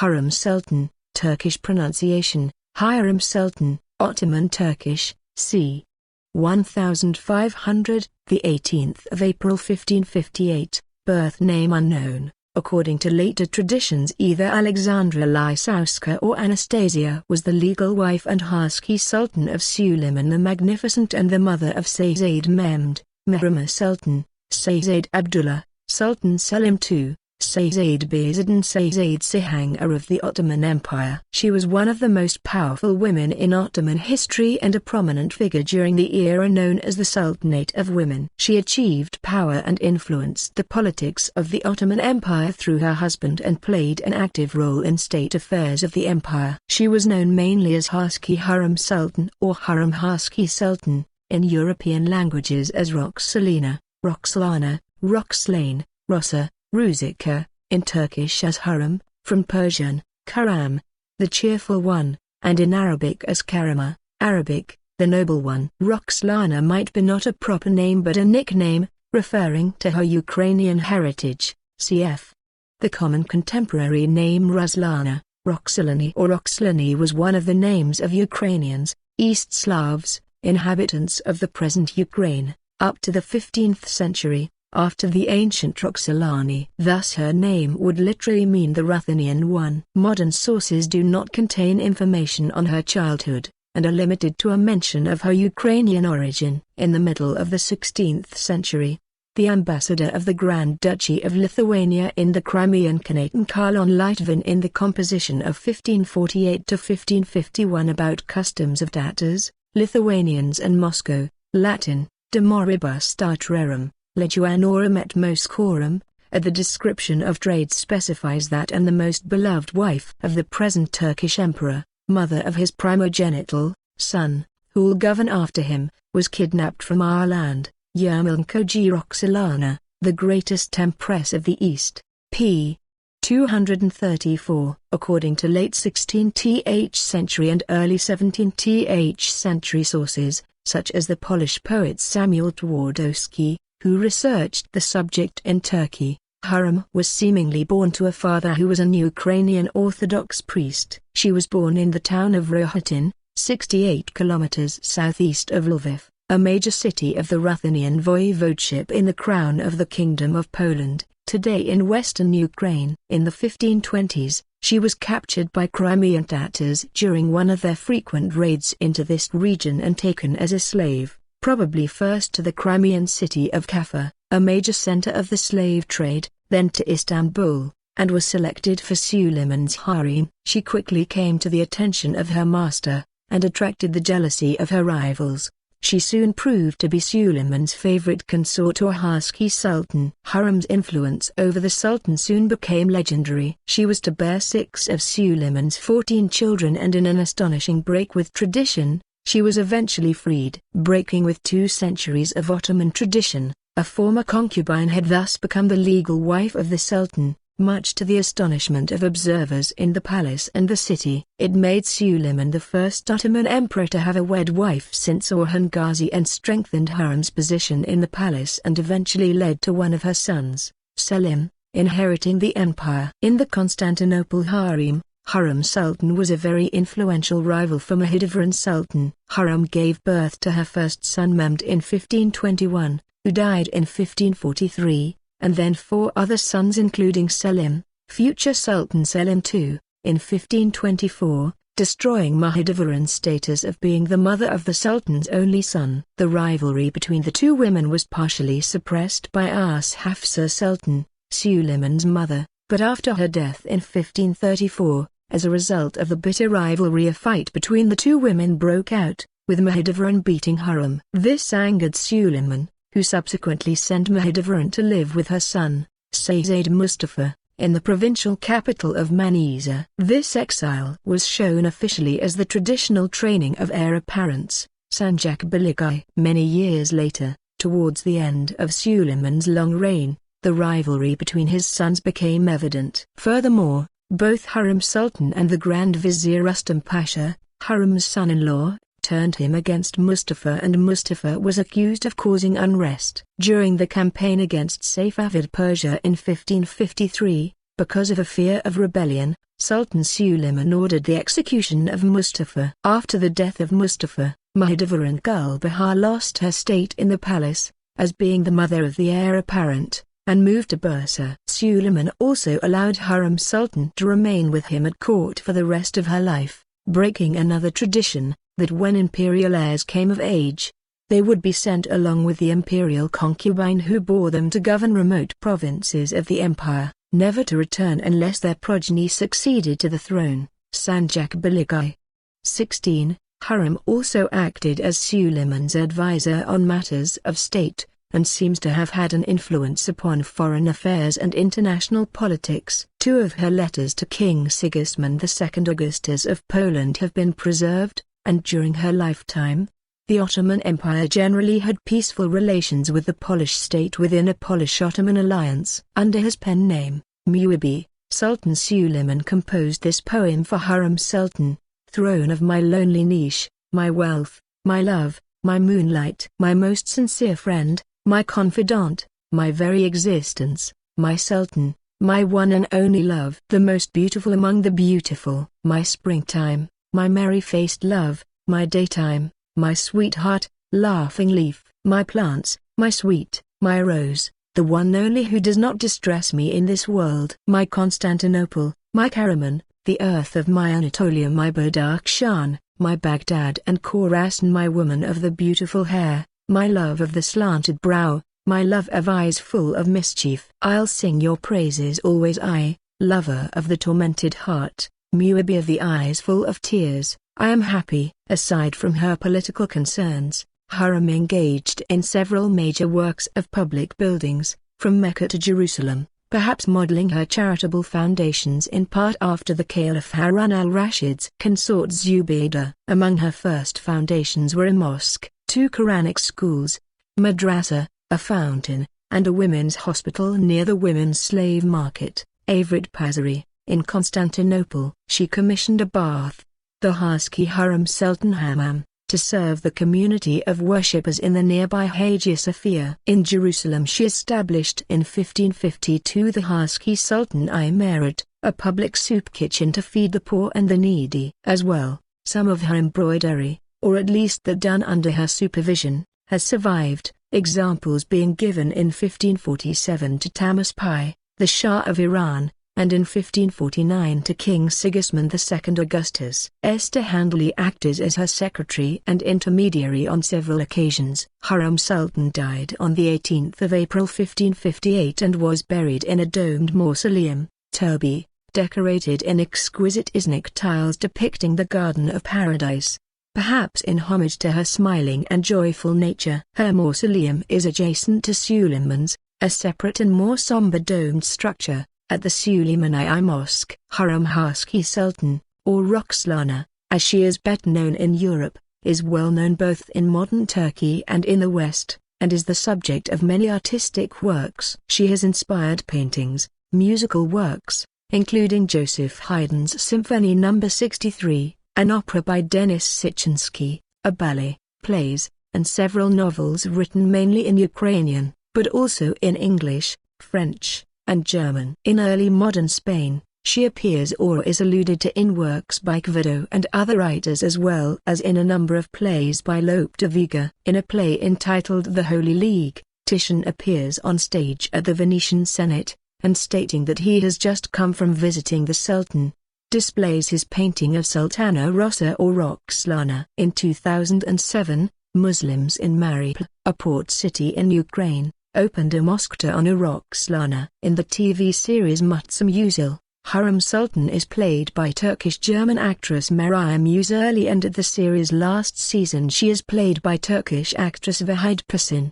Hürrem Sultan, Turkish pronunciation, Hürrem Sultan, Ottoman Turkish, c. 1500, the 18th of April 1558, birth name unknown. According to later traditions, either Alexandra Lisowska or Anastasia was the legal wife and haseki sultan of Suleiman the Magnificent and the mother of Şehzade Mehmed, Mihrimah Sultan, Şehzade Abdullah, Sultan Selim II, Şehzade Bayezid and Şehzade Cihangir of the Ottoman Empire. She was one of the most powerful women in Ottoman history and a prominent figure during the era known as the Sultanate of Women. She achieved power and influenced the politics of the Ottoman Empire through her husband and played an active role in state affairs of the empire. She was known mainly as haseki Hürrem Sultan or Hürrem haseki Sultan, in European languages as Roxelana, Roxelana, Roxelane, Rosa, Ruzika, in Turkish as Hurrem, from Persian, Karam, the cheerful one, and in Arabic as Karima, Arabic, the noble one. Roxelana might be not a proper name but a nickname, referring to her Ukrainian heritage, cf. The common contemporary name Ruslana, Roxelany or Roxelany was one of the names of Ukrainians, East Slavs, inhabitants of the present Ukraine, up to the 15th century. After the ancient Roxelani. Thus her name would literally mean the Ruthenian one. Modern sources do not contain information on her childhood, and are limited to a mention of her Ukrainian origin. In the middle of the 16th century, the ambassador of the Grand Duchy of Lithuania in the Crimean Khanate Karl Litvin in the composition of 1548 to 1551 about customs of Tatars, Lithuanians and Moscow, Latin, de moribus tatrarum, leguanorum et moscorum, the description of trade specifies that and the most beloved wife of the present Turkish emperor, mother of his primogenital son, who'll govern after him, was kidnapped from our land, Yermolnkoji Roxelana, the greatest empress of the East, p. 234. According to late 16th century and early 17th century sources, such as the Polish poet Samuel Twardowski, who researched the subject in Turkey, Hurrem was seemingly born to a father who was an Ukrainian Orthodox priest. She was born in the town of Rohatyń, 68 kilometers southeast of Lviv, a major city of the Ruthenian Voivodeship in the Crown of the Kingdom of Poland, today in western Ukraine. In the 1520s, she was captured by Crimean Tatars during one of their frequent raids into this region and taken as a slave, probably first to the Crimean city of Kaffa, a major center of the slave trade, then to Istanbul, and was selected for Suleiman's harem. She quickly came to the attention of her master, and attracted the jealousy of her rivals. She soon proved to be Suleiman's favorite consort or haseki sultan. Hurrem's influence over the sultan soon became legendary. She was to bear 6 of Suleiman's 14 children, and in an astonishing break with tradition, she was eventually freed. Breaking with 2 centuries of Ottoman tradition, a former concubine had thus become the legal wife of the sultan, much to the astonishment of observers in the palace and the city. It made Suleiman the first Ottoman emperor to have a wed wife since Orhan Gazi, and strengthened Hurrem's position in the palace and eventually led to one of her sons, Selim, inheriting the empire. In the Constantinople harem, Hürrem Sultan was a very influential rival for Mahidevran Sultan. Hurrem gave birth to her first son Mehmed in 1521, who died in 1543, and then 4 other sons including Selim, future Sultan Selim II, in 1524, destroying Mahidevran's status of being the mother of the Sultan's only son. The rivalry between the two women was partially suppressed by Hafsa Sultan, Suleiman's mother, but after her death in 1534, as a result of the bitter rivalry, a fight between the two women broke out, with Mahidevran beating Hurrem. This angered Suleiman, who subsequently sent Mahidevran to live with her son, Şehzade Mustafa, in the provincial capital of Manisa. This exile was shown officially as the traditional training of heir apparents, Sancak Baligay. Many years later, towards the end of Suleiman's long reign, the rivalry between his sons became evident. Furthermore, both Hürrem Sultan and the Grand Vizier Rustam Pasha, Hurrem's son-in-law, turned him against Mustafa, and Mustafa was accused of causing unrest. During the campaign against Safavid Persia in 1553, because of a fear of rebellion, Sultan Suleiman ordered the execution of Mustafa. After the death of Mustafa, Mahidevran Gulbahar lost her state in the palace, as being the mother of the heir apparent, and moved to Bursa. Suleiman also allowed Hürrem Sultan to remain with him at court for the rest of her life, breaking another tradition, that when imperial heirs came of age, they would be sent along with the imperial concubine who bore them to govern remote provinces of the empire, never to return unless their progeny succeeded to the throne. Sanjak Baligai. 16. Hurrem also acted as Suleiman's advisor on matters of state, and seems to have had an influence upon foreign affairs and international politics. Two of her letters to King Sigismund II Augustus of Poland have been preserved, and during her lifetime, the Ottoman Empire generally had peaceful relations with the Polish state within a Polish-Ottoman alliance. Under his pen name, Muibi, Sultan Suleiman composed this poem for Hürrem Sultan: "Throne of my lonely niche, my wealth, my love, my moonlight, my most sincere friend, my confidant, my very existence, my Sultan, my one and only love, the most beautiful among the beautiful, my springtime, my merry-faced love, my daytime, my sweetheart, laughing leaf, my plants, my sweet, my rose, the one only who does not distress me in this world, my Constantinople, my Karaman, the earth of my Anatolia, my Badakhshan, my Baghdad and Khorasan, my woman of the beautiful hair, my love of the slanted brow, my love of eyes full of mischief. I'll sing your praises always, I, lover of the tormented heart, Muibi of the eyes full of tears. I am happy." Aside from her political concerns, Hürrem engaged in several major works of public buildings, from Mecca to Jerusalem, perhaps modeling her charitable foundations in part after the Caliph Harun al-Rashid's consort Zubaydah. Among her first foundations were a mosque, 2 Quranic schools, madrasa, a fountain, and a women's hospital near the women's slave market, Avrit Pazari, in Constantinople. She commissioned a bath, the haseki Hürrem Sultan Hammam, to serve the community of worshippers in the nearby Hagia Sophia. In Jerusalem she established in 1552 the haseki Sultan Imarat, a public soup kitchen to feed the poor and the needy. As well, some of her embroidery, or at least that done under her supervision, has survived, examples being given in 1547 to Tamas Pi, the Shah of Iran, and in 1549 to King Sigismund II Augustus. Esther Handley acted as her secretary and intermediary on several occasions. Hürrem Sultan died on the 18th of April 1558 and was buried in a domed mausoleum, Turbi, decorated in exquisite Iznik tiles depicting the Garden of Paradise, perhaps in homage to her smiling and joyful nature. Her mausoleum is adjacent to Suleiman's, a separate and more somber domed structure, at the Suleimani Mosque. Hürrem Haseki Sultan, or Roxelana, as she is better known in Europe, is well known both in modern Turkey and in the West, and is the subject of many artistic works. She has inspired paintings, musical works, including Joseph Haydn's Symphony No. 63, an opera by Denis Sichinsky, a ballet, plays, and several novels written mainly in Ukrainian, but also in English, French, and German. In early modern Spain, she appears or is alluded to in works by Quevedo and other writers, as well as in a number of plays by Lope de Vega. In a play entitled The Holy League, Titian appears on stage at the Venetian Senate, and stating that he has just come from visiting the Sultan, displays his painting of Sultana Rossa or Roxelana. In 2007, Muslims in Mariupol, a port city in Ukraine, opened a mosque to honor Roxelana. In the TV series Mutsum Yüzyıl, Hürrem Sultan is played by Turkish-German actress Meryem Uzerli, and at the series' last season she is played by Turkish actress Vahide Persin.